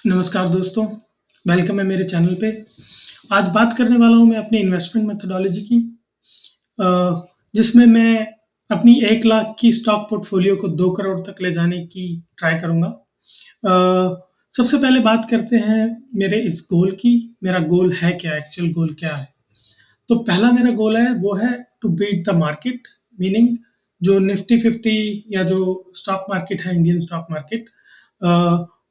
नमस्कार दोस्तों, वेलकम है मेरे चैनल पे। आज बात करने वाला हूँ मैं अपनी इन्वेस्टमेंट मेथोडोलॉजी की, अ, जिसमें मैं अपनी 1 लाख की स्टॉक पोर्टफोलियो को 2 करोड़ तक ले जाने की ट्राई करूँगा। सबसे पहले बात करते हैं मेरे इस गोल की। मेरा गोल है क्या? एक्चुअल गोल क्या है? तो पहला मेरा गोल है वो है to beat the market, meaning जो निफ्टी 50 या जो स्टॉक मार्केट है, इंडियन स्टॉक मार्केट,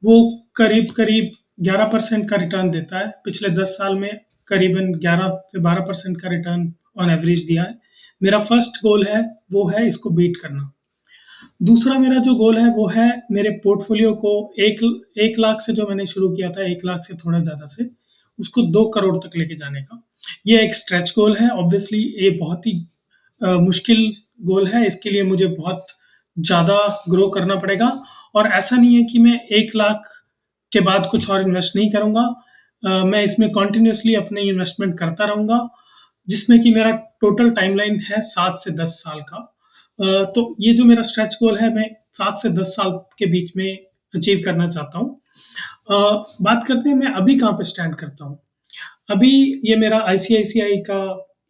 वो करीब-करीब 11% का रिटर्न देता है। पिछले 10 साल में करीबन 11 से 12% का रिटर्न ऑन एवरेज दिया है। मेरा फर्स्ट गोल है वो है इसको बीट करना। दूसरा मेरा जो गोल है वो है मेरे पोर्टफोलियो को 1 लाख से जो मैंने शुरू किया था, 1 लाख से थोड़ा ज़्यादा से, उसको 2 करोड़ तक लेके जाने का। ये एक स्ट्रेच गोल है, ऑब्वियसली ये बहुत ही मुश्किल गोल है। इसके लिए मुझे बहुत ज़्यादा ग्रो करना पड़ेगा और ऐसा नहीं है कि मैं 1 लाख के बाद कुछ और इन्वेस्ट नहीं करूँगा। मैं इसमें कंटिन्यूअसली अपनी इन्वेस्टमेंट करता रहूँगा, जिसमें कि मेरा टोटल टाइमलाइन है 7 से 10 साल का। तो ये जो मेरा स्ट्रेच गोल है, मैं 7 से 10 साल के बीच में अचीव करना चाहता हूँ। बात करते हैं मैं अभी कहाँ पे स्टैंड करता हूँ। अभी ये मेरा आईसीआईसीआई का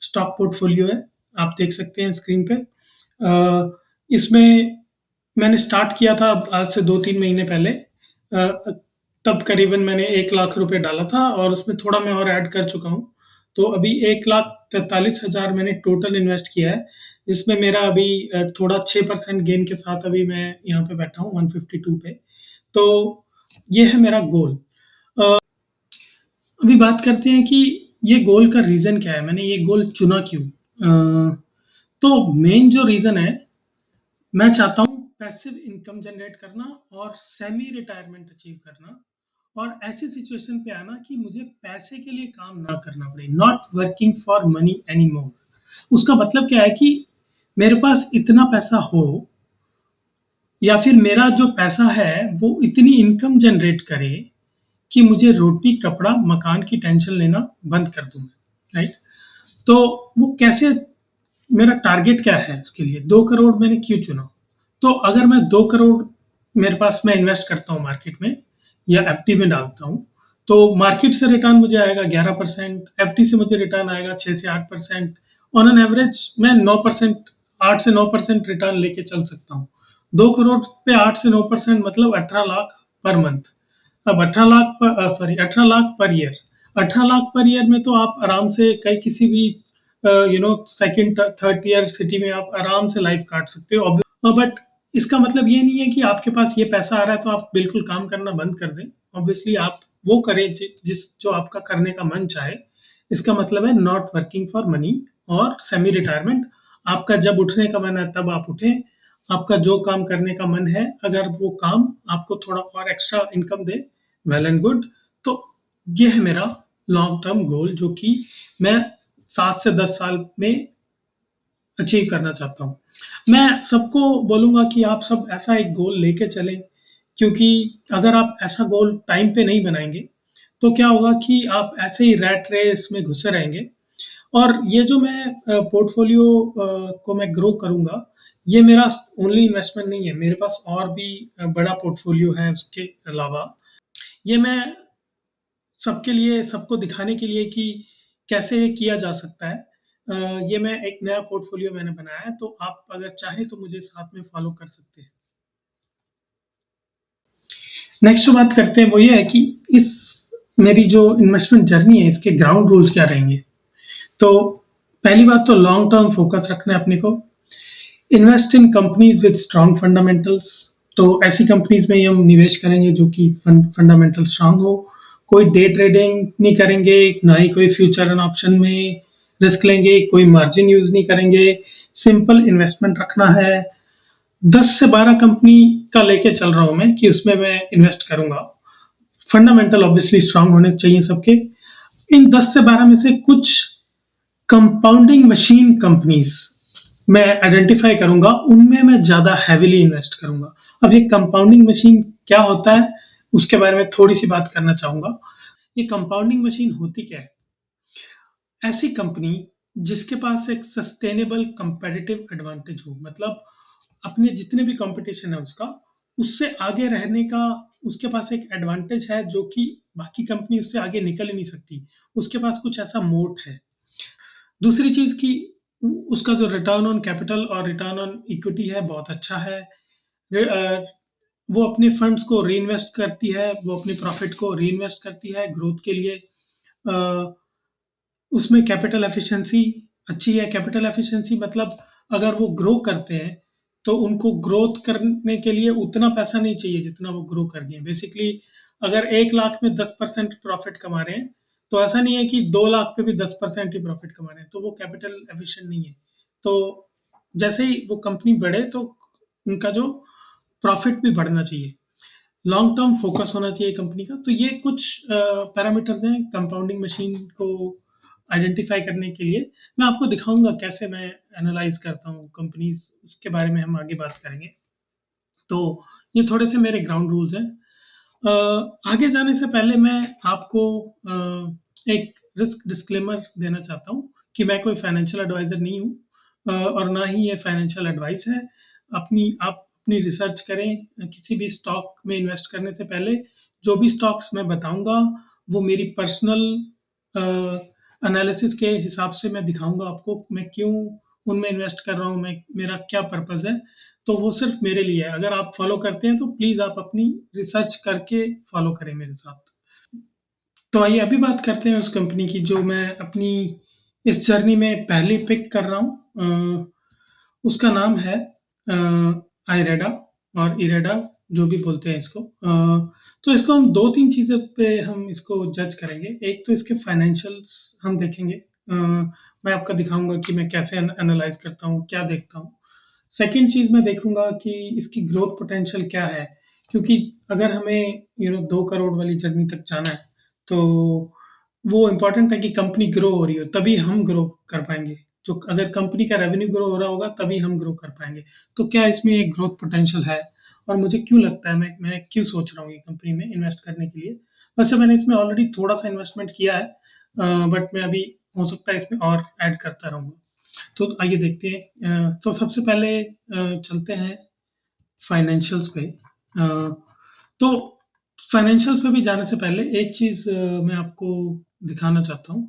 स्टॉक पोर्टफोलियो है, आप देख सकते हैं स्क्रीन पे। इसमें मैंने स्टार्ट किया था आज से 2-3 महीने पहले। तब करीबन मैंने 1 लाख रुपए डाला था और उसमें थोड़ा मैं और ऐड कर चुका हूँ। तो अभी 1,43,000 मैंने टोटल इन्वेस्ट किया है, जिसमें मेरा अभी थोड़ा 6% गेन के साथ अभी मैं यहाँ पे बैठा हूँ 152 पे। तो ये है मेरा गोल। अभी बात करते हैं कि ये गोल का रीज़न क्या है? मैंने ये गोल चुना क्यों? तो मेन जो रीज़न है, मैं चाहता हूँ पैसिव इनकम जनरेट करना और सेमी रिटायरमेंट अचीव करना और ऐसी सिचुएशन पे आना कि मुझे पैसे के लिए काम ना करना पड़े, not working for money any more. उसका मतलब क्या है कि मेरे पास इतना पैसा हो या फिर मेरा जो पैसा है वो इतनी इनकम जनरेट करे कि मुझे रोटी, कपड़ा, मकान की टेंशन लेना बंद कर दूँ, राइट? तो वो कैसे, मेरा टारगेट क्या है उसके लिए? 2 करोड़ मैंने क्यों चुना? तो अगर मैं 2 करोड़ मेरे पास मैं इन्वेस्ट करता हूँ मार्केट में या एफडी में डालता हूँ, तो मार्केट से रिटर्न मुझे आएगा 11%, एफडी से मुझे रिटर्न आएगा 6 से 8%। ऑन एन एवरेज मैं 9%, 8 से 9% रिटर्न लेके चल सकता हूँ। 2 करोड़ पे 8 से 9% मतलब 18 लाख पर मंथ। अब 18 lakh per year. 18 lakh per year में तो आप आराम से कहीं किसी भी सेकंड थर्ड टीयर सिटी में आप आराम से लाइफ काट सकते हो। बट इसका मतलब ये नहीं है कि आपके पास ये पैसा आ रहा है तो आप बिल्कुल काम करना बंद कर दें। ऑब्वियसली आप वो करें जिस जो आपका करने का मन चाहे। इसका मतलब है नॉट वर्किंग फॉर मनी और सेमी रिटायरमेंट। आपका जब उठने का मन है तब आप उठें। आपका जो काम करने का मन है, अगर वो काम आपको थोड़ा और extra income they, well and good. तो ये है मेरा लॉन्ग टर्म गोल, जो कि मैं 7 से 10 साल में अचीव करना चाहता हूँ। मैं सबको बोलूँगा कि आप सब ऐसा एक गोल लेके चलें, क्योंकि अगर आप ऐसा गोल टाइम पे नहीं बनाएँगे, तो क्या होगा कि आप ऐसे ही रैट रेस में घुसे रहेंगे। और ये जो मैं पोर्टफोलियो को मैं ग्रो करूँगा, ये मेरा ओनली इन्वेस्टमेंट नहीं है, मेरे पास और भी बड़ा पोर्टफोलियो है उसके अलावा। ये मैं सबके लिए, सबको दिखाने के लिए कि कैसे ये किया जा सकता है। ये मैं एक नया पोर्टफोलियो मैंने बनाया है, तो आप अगर चाहें तो मुझे साथ में फॉलो कर सकते हैं। नेक्स्ट जो बात करते हैं वो ये है कि इस मेरी जो इन्वेस्टमेंट जर्नी है, इसके ग्राउंड रूल्स क्या रहेंगे? तो पहली बात तो लॉन्ग टर्म फोकस रखना है अपने को। Invest in companies with strong fundamentals. तो ऐसी कंपनीज में ही हम निवेश करेंगे जो कि फंडामेंटल स्ट्रांग हो। कोई डे ट्रेडिंग नहीं करेंगे, ना ही कोई फ्यूचर एंड ऑप्शन में रिस्क लेंगे, कोई मार्जिन यूज नहीं करेंगे। सिंपल इन्वेस्टमेंट रखना है। 10 से 12 कंपनी का लेके चल रहा हूं मैं कि उसमें मैं इन्वेस्ट करूंगा। फंडामेंटल ऑब्वियसली स्ट्रांग होने चाहिए सबके। इन 10 से 12 में से कुछ कंपाउंडिंग मशीन कंपनीज मैं आइडेंटिफाई करूंगा, उनमें मैं ज़्यादा हेविली इन्वेस्ट करूंगा। अब ये कंपाउंडिंग मशीन क्या होता है, उसके बारे में थोड़ी सी बात करना चाहूंगा। ये कंपाउंडिंग मशीन होती क्या है? ऐसी कंपनी जिसके पास एक सस्टेनेबल कंपेटिटिव एडवांटेज हो, मतलब अपने जितने भी कंपटीशन है उसका, उससे आगे रहने का उसके पास एक एडवांटेज है जो कि बाकी कंपनी उससे आगे निकल ही नहीं सकती। उसके पास कुछ ऐसा मोट है। दूसरी चीज़ कि उसका जो रिटर्न ऑन कैपिटल और रिटर्न ऑन इक्विटी है बहुत अच्छा है। वो अपने फंड्स को रीइन्वेस्ट करती है, वो अपने प्रॉफिट को रीइन्वेस्ट करती है ग्रोथ के लिए। अ, उसमें कैपिटल एफिशिएंसी अच्छी है। कैपिटल एफिशिएंसी मतलब अगर वो ग्रो करते हैं, तो उनको ग्रोथ करने के लिए उतना पैसा नहीं चाहिए जितना वो ग्रो कर गए हैं। बेसिकली अगर 1 लाख में 10% प्रॉफिट कमा रहे हैं, तो ऐसा नहीं है कि 2 लाख पे भी 10% ही प्रॉफिट कमा रहे हैं, तो वो कैपिटल एफिशिएंट नहीं है। तो जैसे ही वो कंपनी बढ़े, तो उनका जो प्रॉफिट भी बढ़ना चाहिए। लॉन्ग टर्म फोकस होना चाहिए कंपनी का। तो ये कुछ पैरामीटर्स हैं कंपाउंडिंग मशीन को आइडेंटिफाई करने के लिए। मैं आपको दिखाऊंगा कैसे मैं एनालाइज करता हूँ कंपनीज, उसके बारे में हम आगे बात करेंगे। तो ये थोड़े से मेरे ग्राउंड रूल्स हैं। आगे जाने से पहले मैं आपको एक रिस्क डिस्क्लेमर देना चाहता हूँ कि मैं कोई फाइनेंशियल एडवाइजर नहीं हूँ, और ना ही ये फाइनेंशियल एडवाइस है। आप अपनी रिसर्च करें। किसी भी स्टॉक में इन्वेस्ट करने से पहले जो भी स्टॉक्स मैं बताऊंगा, वो मेरी पर्सनल एनालिसिस के हिसाब से मैं दिखाऊंगा आपको मैं क्यों उनमें इन्वेस्ट कर रहा हूँ, मैं मेरा क्या पर्पज़ है। तो वो सिर्फ मेरे लिए है। अगर आप फॉलो करते हैं तो प्लीज़ आप अपनी रिसर्च करके फॉलो करें मेरे साथ। तो आइए अभी बात करते हैं उस कंपनी की जो मैं अपनी इस जर्नी में पहली पिक कर रहा हूँ। उसका नाम है आइरेडा और इरेडा, जो भी बोलते हैं इसको। तो इसको हम दो तीन चीज़ों पे हम इसको जज करेंगे। एक तो इसके फाइनेंशियल्स हम देखेंगे। मैं आपको दिखाऊंगा कि मैं कैसे एनालाइज करता हूँ, क्या देखता हूँ। सेकंड चीज़ मैं देखूंगा कि इसकी ग्रोथ पोटेंशियल क्या है, क्योंकि अगर हमें 2 करोड़ वाली जर्नी तक जाना है, तो वो इम्पोर्टेंट है कि कंपनी ग्रो हो रही हो, तभी हम ग्रो कर पाएंगे। जो अगर कंपनी का रेवेन्यू ग्रो हो रहा होगा तभी हम ग्रो कर पाएंगे। तो क्या इसमें एक ग्रोथ पोटेंशियल है, और मुझे क्यों लगता है, मैं क्यों सोच रहा हूँ ये कंपनी में इन्वेस्ट करने के लिए। वैसे मैंने इसमें ऑलरेडी थोड़ा सा इन्वेस्टमेंट किया है, बट मैं अभी हो सकता है इसमें और ऐड करता रहूँगा। तो आइए देखते हैं। तो सबसे पहले चलते हैं फाइनेंशियल्स पे। तो फाइनेंशियल्स पे भी जाने से पहले एक चीज़ मैं आपको दिखाना चाहता हूँ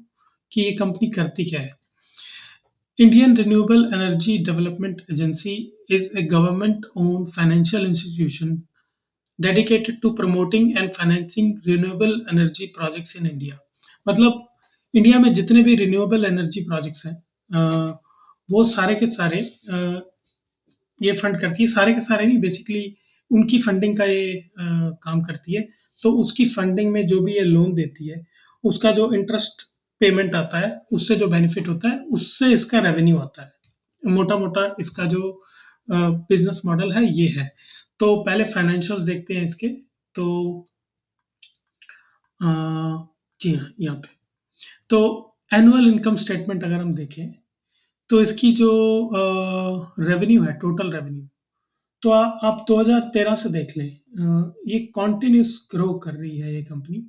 कि ये कंपनी करती क्या है। Indian Renewable Energy Development Agency is a government owned financial institution dedicated to promoting and financing renewable energy projects in India. मतलब इंडिया में जितने भी रिन्यूएबल एनर्जी प्रोजेक्ट्स हैं, वो सारे के सारे ये फंड करती है। सारे के सारे नहीं, बेसिकली उनकी फंडिंग का ये काम करती है। तो उसकी फंडिंग में जो भी ये लोन देती है, उसका जो इंटरेस्ट पेमेंट आता है, उससे जो बेनिफिट होता है, उससे इसका रेवेन्यू आता है। मोटा मोटा इसका जो बिजनेस मॉडल है ये है। तो पहले फाइनेंशियल्स देखते हैं इसके। तो अ, जी हाँ, यहाँ पे तो एनुअल इनकम स्टेटमेंट अगर हम देखें, तो इसकी जो रेवेन्यू है, टोटल रेवेन्यू, तो आप 2013 से देख लें। ये कॉन्टिन्यूस ग्रो कर रही है ये कंपनी।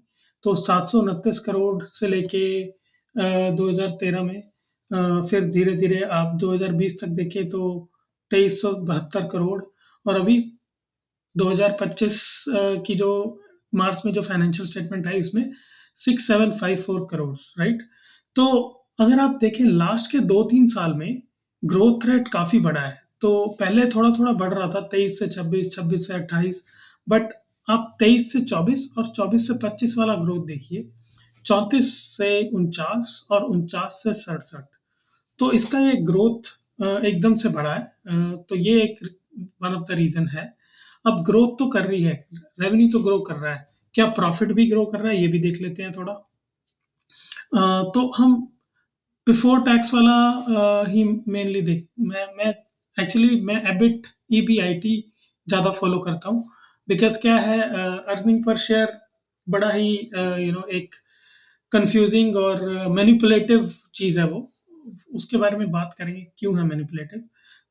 तो 729 करोड़ से लेके 2013 में, फिर धीरे धीरे आप 2020 तक देखें तो 2372 करोड़, और अभी 2025 की जो मार्च में जो फाइनेंशियल स्टेटमेंट आई, उसमें 6754 करोड़, राइट। तो अगर आप देखें लास्ट के 2-3 साल में ग्रोथ रेट काफी बढ़ा है। तो पहले थोड़ा थोड़ा बढ़ रहा था, 23 से 26, 26 से 28, बट आप 23 से 24 और 24 से 25 वाला ग्रोथ देखिए। 34 से 49 और 49 से 67। तो इसका ये ग्रोथ एकदम से बढ़ा है। तो ये एक वन ऑफ द रीजन है। अब ग्रोथ तो कर रही है, रेवेन्यू तो ग्रो कर रहा है, क्या प्रॉफिट भी ग्रो कर रहा है, ये भी देख लेते हैं थोड़ा। तो हम बिफोर टैक्स वाला ही मेनली देख मैं एक्चुअली मैं एबिट ईबीआईटी ज़्यादा फॉलो करता हूँ। बिकॉज क्या है, अर्निंग पर शेयर बड़ा ही एक कंफ्यूजिंग और मैनिपुलेटिव चीज़ है वो। उसके बारे में बात करेंगे क्यों है मैनिपुलेटिव।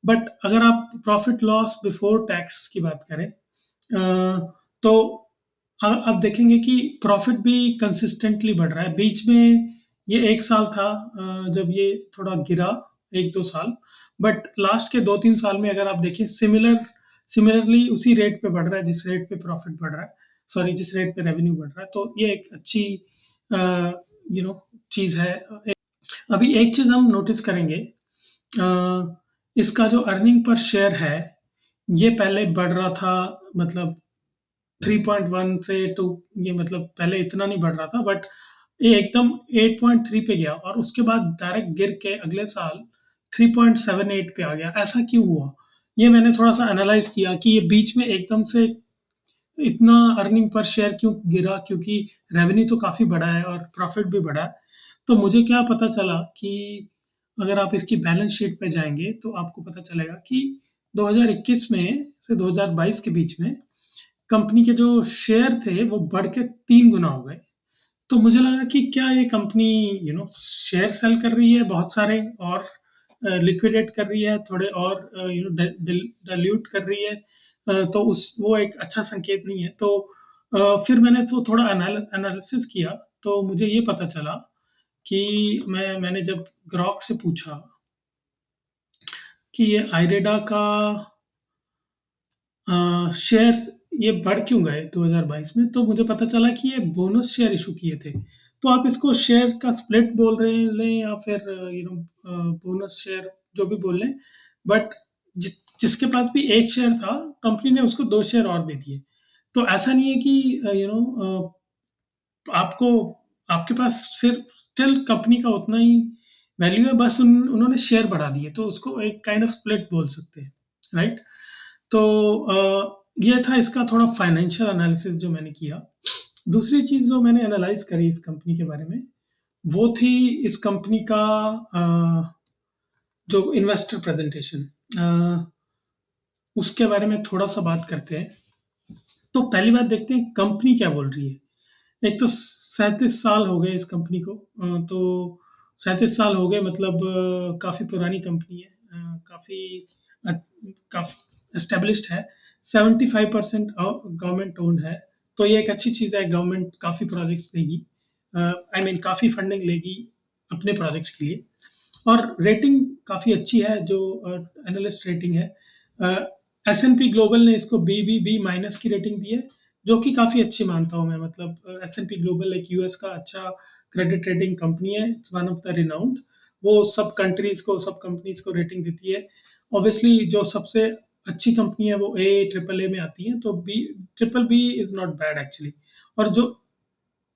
बट अगर आप प्रॉफिट लॉस बिफोर टैक्स की बात करें, तो आप देखेंगे कि प्रॉफिट भी कंसिस्टेंटली बढ़ रहा है। बीच में ये 1 साल था जब ये थोड़ा गिरा, 1-2 साल। बट लास्ट के 2-3 साल में अगर आप देखें, सिमिलरली उसी रेट पे बढ़ रहा है जिस रेट पे प्रॉफिट बढ़ रहा है। सॉरी जिस रेट पे रेवेन्यू बढ़ रहा है, तो ये एक अच्छी चीज़ है। अभी एक चीज़ हम नोटिस करेंगे, इसका जो अर्निंग पर शेयर है, ये पहले बढ़ रहा था, मतलब 3.1 से 2, ये मतलब पहले इतना नहीं बढ़ रहा था, बट ये एकदम 8.3 पे गया और उसके बाद डायरेक्ट गिर के अगले साल 3.78 पे आ गया। ऐसा क्यों हुआ? ये मैंने थोड़ा सा एनालाइज किया कि ये बीच में एकदम से इतना अर्निंग पर शेयर क्यों गिरा, क्योंकि रेवेन्यू तो काफ़ी बढ़ा है और प्रॉफिट भी बढ़ा है। तो मुझे क्या पता चला कि अगर आप इसकी बैलेंस शीट पे जाएंगे तो आपको पता चलेगा कि 2021 में से 2022 के बीच में कंपनी के जो शेयर थे वो बढ़ के 3 गुना हो गए। तो मुझे लगा कि क्या ये कंपनी शेयर सेल कर रही है बहुत सारे, और लिक्विडेट कर रही है थोड़े, और डाइल्यूट कर रही है। तो उस वो एक अच्छा संकेत नहीं है। तो फिर मैंने तो थोड़ा एनालिसिस किया, तो मुझे ये पता चला कि मैंने जब ग्रॉक से पूछा कि ये आइरेडा का शेयर्स ये बढ़ क्यों गए 2022 में, तो मुझे पता चला कि ये बोनस शेयर इशू किए थे। तो आप इसको शेयर का स्प्लिट बोल रहे हैं लें, या फिर बोनस शेयर, जो भी बोल लें, बट जिसके पास भी एक शेयर था, कंपनी ने उसको 2 शेयर और दे दिए। तो ऐसा नहीं है कि आपको आपके पास सिर्फ स्टिल कंपनी का उतना ही वैल्यू है, बस उन्होंने शेयर बढ़ा दिए, तो उसको एक काइंड ऑफ स्प्लिट बोल सकते हैं, राइट? तो ये था इसका थोड़ा फाइनेंशियल एनालिसिस जो मैंने किया। दूसरी चीज़ जो मैंने एनालाइज करी इस कंपनी के बारे में, वो थी इस कंपनी का जो इन्वेस्टर प्रेजेंटेशन, उसके बारे में थोड़ा सा बात करते हैं। तो पहली बात देखते हैं कंपनी क्या बोल रही है। एक तो 37 साल हो गए इस कंपनी को, तो 37 साल हो गए, मतलब काफ़ी पुरानी कंपनी है, काफ़ी एस्टेब्लिश्ड है। 75% गवर्नमेंट ओन्ड है, तो ये एक अच्छी चीज़ है। गवर्नमेंट काफ़ी प्रोजेक्ट्स देगी, आई मीन काफ़ी फंडिंग लेगी अपने प्रोजेक्ट्स के लिए। और रेटिंग काफ़ी अच्छी है, जो एनालिस्ट रेटिंग है। S&P ग्लोबल ने इसको बी माइनस की रेटिंग दी है, जो कि काफ़ी अच्छी मानता हूँ मैं। मतलब S&P ग्लोबल एक यूएस का अच्छा क्रेडिट रेटिंग कंपनी है, it's one of the renowned. वो सब कंट्रीज को, सब कंपनीज को रेटिंग देती है। ऑब्वियसली जो सबसे अच्छी कंपनी है वो ट्रिपल ए में आती है, तो triple B is not bad actually. और जो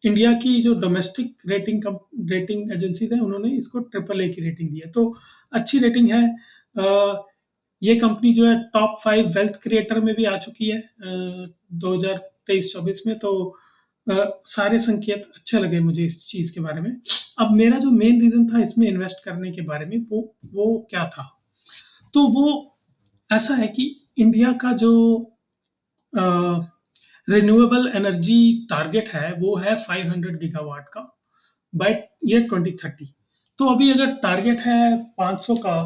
इंडिया की जो डोमेस्टिक रेटिंग एजेंसीज है, उन्होंने इसको ट्रिपल ए की रेटिंग दी है, तो अच्छी रेटिंग है। ये कंपनी जो है टॉप 5 वेल्थ क्रिएटर में भी आ चुकी है 2023-24 में। तो सारे संकेत अच्छे लगे मुझे इस चीज़ के बारे में। अब मेरा जो मेन रीज़न था इसमें इन्वेस्ट करने के बारे में, वो क्या था? तो वो ऐसा है कि इंडिया का जो रिन्यूएबल एनर्जी टारगेट है वो है 500 गीगावाट का बाय ईयर 2030। तो अभी अगर टारगेट है 500 का,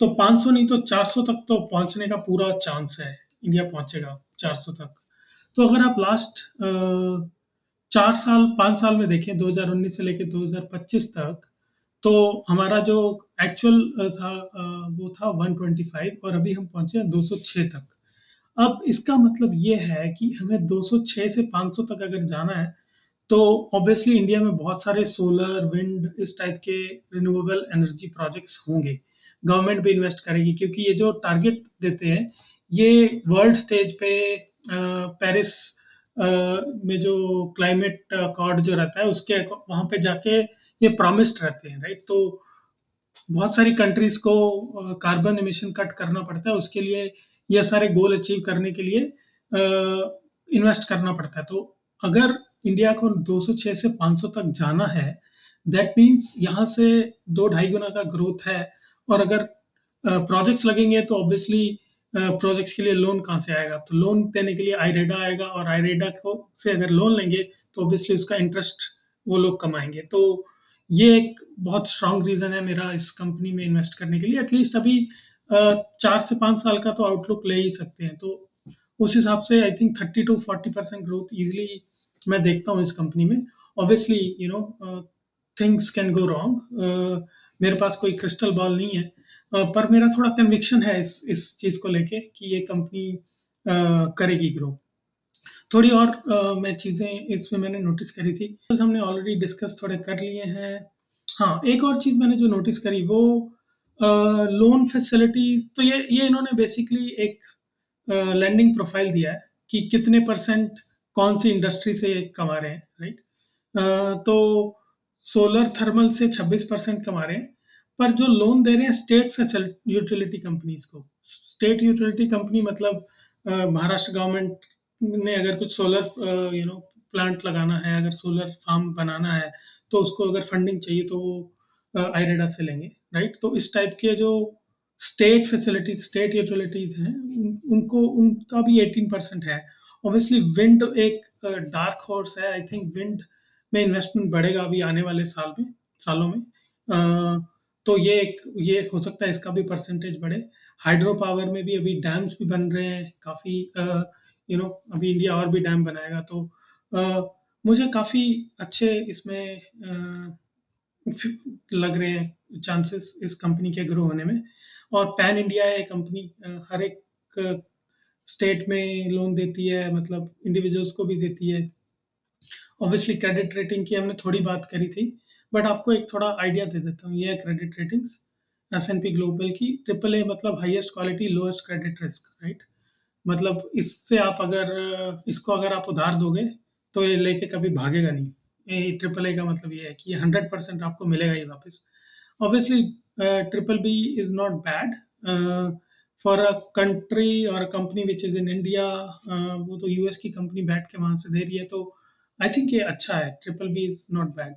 तो 500 नहीं तो 400 तक तो पहुंचने का पूरा चांस है। इंडिया पहुंचेगा 400 तक। तो अगर आप लास्ट 4 साल 5 साल में देखें, 2019 से लेकर 2025 तक, तो हमारा जो एक्चुअल था वो था 125, और अभी हम पहुंचे हैं 206 तक। अब इसका मतलब ये है कि हमें 206 से 500 तक अगर जाना है, तो ऑब्वियसली इंडिया में बहुत सारे सोलर, विंड, इस टाइप के रिन्यूएबल एनर्जी प्रोजेक्ट्स होंगे। गवर्नमेंट भी इन्वेस्ट करेगी, क्योंकि ये जो टारगेट देते हैं, ये वर्ल्ड स्टेज पे पेरिस में जो क्लाइमेट अकॉर्ड जो रहता है, उसके वहाँ पे जाके ये प्रॉमिस्ड रहते हैं, राइट? तो बहुत सारी कंट्रीज को कार्बन एमिशन कट करना पड़ता है, उसके लिए ये सारे गोल अचीव करने के लिए इन्वेस्ट करना पड़ता है। तो अगर इंडिया को 206 से 500 तक जाना है, दैट मीन्स यहाँ से 2-2.5 गुना का ग्रोथ है। और अगर प्रोजेक्ट्स लगेंगे तो ऑब्वियसली प्रोजेक्ट्स के लिए लोन कहाँ से आएगा? तो लोन देने के लिए आईरेडा आएगा, और आईरेडा को से अगर लोन लेंगे तो ऑब्वियसली उसका इंटरेस्ट वो लोग कमाएंगे। तो ये एक बहुत स्ट्रांग रीज़न है मेरा इस कंपनी में इन्वेस्ट करने के लिए। एटलीस्ट अभी 4 से 5 साल का तो आउटलुक ले ही सकते हैं। तो उस हिसाब से I think 30 to 40% growth easily मैं देखता हूँ इस कंपनी में। Obviously things can go wrong, मेरे पास कोई क्रिस्टल बॉल नहीं है, पर मेरा थोड़ा कन्विक्शन है इस चीज़ को लेके कि ये कंपनी करेगी ग्रो। थोड़ी और मैं चीज़ें इसमें मैंने नोटिस करी थी, हमने ऑलरेडी डिस्कस थोड़े कर लिए हैं। हाँ, एक और चीज़ मैंने जो नोटिस करी वो लोन फैसिलिटीज़, तो ये इन्होंने बेसिकली एक लैंडिंग प्रोफाइल दिया है कि कितने परसेंट कौन सी इंडस्ट्री से कमा रहे हैं, राइट? तो सोलर थर्मल से 26% कमा रहे हैं, पर जो लोन दे रहे हैं स्टेट यूटिलिटी कंपनीज को। स्टेट यूटिलिटी कंपनी मतलब महाराष्ट्र गवर्नमेंट ने अगर कुछ सोलर प्लांट लगाना है, अगर सोलर फार्म बनाना है, तो उसको अगर फंडिंग चाहिए तो वो आईरेडा से लेंगे, राइट? तो इस टाइप के जो स्टेट यूटिलिटीज हैं उनको उनका भी 18% है। ऑब्वियसली विंड एक डार्क हॉर्स है, आई थिंक विंड में इन्वेस्टमेंट बढ़ेगा अभी आने वाले सालों में। तो ये हो सकता है इसका भी परसेंटेज बढ़े। हाइड्रो पावर में भी अभी डैम्स भी बन रहे हैं काफ़ी, अभी इंडिया और भी डैम बनाएगा, तो मुझे काफ़ी अच्छे इसमें लग रहे हैं चांसेस इस कंपनी के ग्रो होने में। और पैन इंडिया है कंपनी, हर एक स्टेट में लोन देती है, मतलब इंडिविजुअल्स को भी देती है। ऑब्वियसली क्रेडिट रेटिंग की हमने थोड़ी बात करी थी, बट आपको एक थोड़ा आइडिया दे देता हूँ। ये है क्रेडिट रेटिंग्स S&P ग्लोबल की, ट्रिपल ए मतलब highest quality lowest credit risk, right? मतलब इससे आप अगर इसको अगर आप उधार दोगे तो ये लेके कभी भागेगा नहीं। ये ट्रिपल ए का मतलब ये है कि ये 100% आपको मिलेगा ही वापस। Obviously triple B is not bad for a country और a company which is in India. वो तो यूएस की कंपनी बैठ के वहां से दे रही है, तो आई थिंक ये अच्छा है। Triple B is not bad.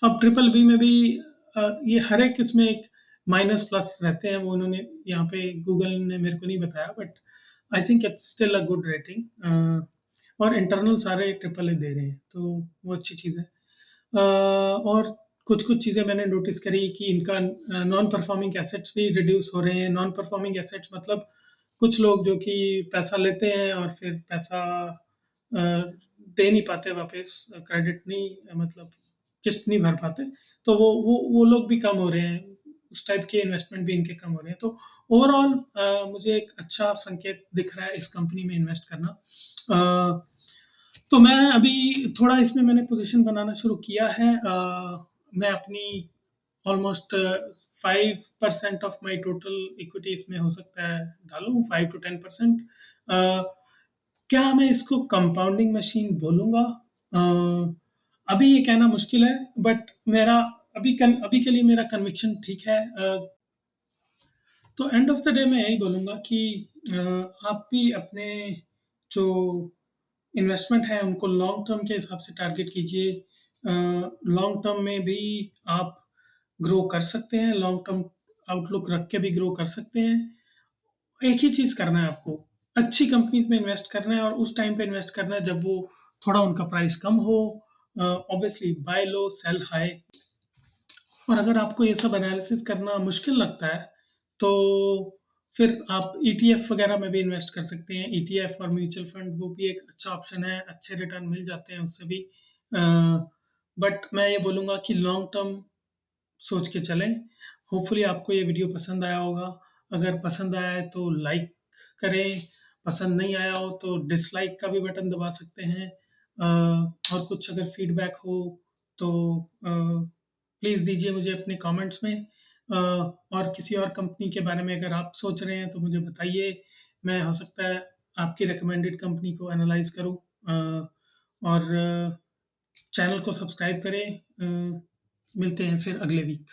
अब ट्रिपल बी में भी ये हर एक इसमें एक माइनस प्लस रहते हैं, वो उन्होंने यहाँ पे गूगल ने मेरे को नहीं बताया, but I think it's still a good rating. और इंटरनल सारे ट्रिपल ए दे रहे हैं, तो वो अच्छी चीज़ है। और कुछ कुछ चीज़ें मैंने नोटिस करी कि इनका नॉन परफॉर्मिंग एसेट्स भी रिड्यूस हो रहे हैं। नॉन परफॉर्मिंग एसेट्स मतलब कुछ लोग जो कि पैसा लेते हैं और फिर पैसा दे नहीं पाते वापस, क्रेडिट नहीं, मतलब किस्त नहीं भर पाते, तो वो लोग भी कम हो रहे हैं। उस टाइप के इन्वेस्टमेंट भी इनके कम हो रहे हैं, तो ओवरऑल मुझे एक अच्छा संकेत दिख रहा है इस कंपनी में इन्वेस्ट करना। अ, तो मैं अभी थोड़ा इसमें मैंने पोजीशन बनाना शुरू किया है। मैं अपनी almost 5% of my total equity इसमें हो सकता है डालूं, 5 to 10%। क्या मैं इसको कंपाउंडिंग मशीन बोलूंगा? अभी ये कहना मुश्किल है, बट मेरा अभी के लिए मेरा कन्विक्शन ठीक है। तो एंड ऑफ द डे मैं यही बोलूंगा कि आप भी अपने जो इन्वेस्टमेंट है उनको लॉन्ग टर्म के हिसाब से टारगेट कीजिए। लॉन्ग टर्म में भी आप ग्रो कर सकते हैं, लॉन्ग टर्म आउटलुक रख के भी ग्रो कर सकते हैं। एक ही चीज़ करना है आपको, अच्छी कंपनीज में इन्वेस्ट करना है और उस टाइम पे इन्वेस्ट करना है जब वो थोड़ा उनका प्राइस कम हो। ऑब्वियसली बाय लो सेल हाई। और अगर आपको ये सब एनालिसिस करना मुश्किल लगता है, तो फिर आप ईटीएफ वगैरह में भी इन्वेस्ट कर सकते हैं। ईटीएफ और म्यूचुअल फंड वो भी एक अच्छा ऑप्शन है, अच्छे रिटर्न मिल जाते हैं उससे भी। बट मैं ये बोलूँगा कि लॉन्ग टर्म सोच के चलें। होपफुली आपको ये वीडियो पसंद आया होगा। अगर पसंद आया है तो लाइक करें, पसंद नहीं आया हो तो डिसलाइक का भी बटन दबा सकते हैं। और कुछ अगर फीडबैक हो तो प्लीज़ दीजिए मुझे अपने कमेंट्स में। और किसी और कंपनी के बारे में अगर आप सोच रहे हैं तो मुझे बताइए। मैं हो सकता है आपकी रिकमेंडेड कंपनी को एनालाइज करूं। और चैनल को सब्सक्राइब करें। मिलते हैं फिर अगले वीक।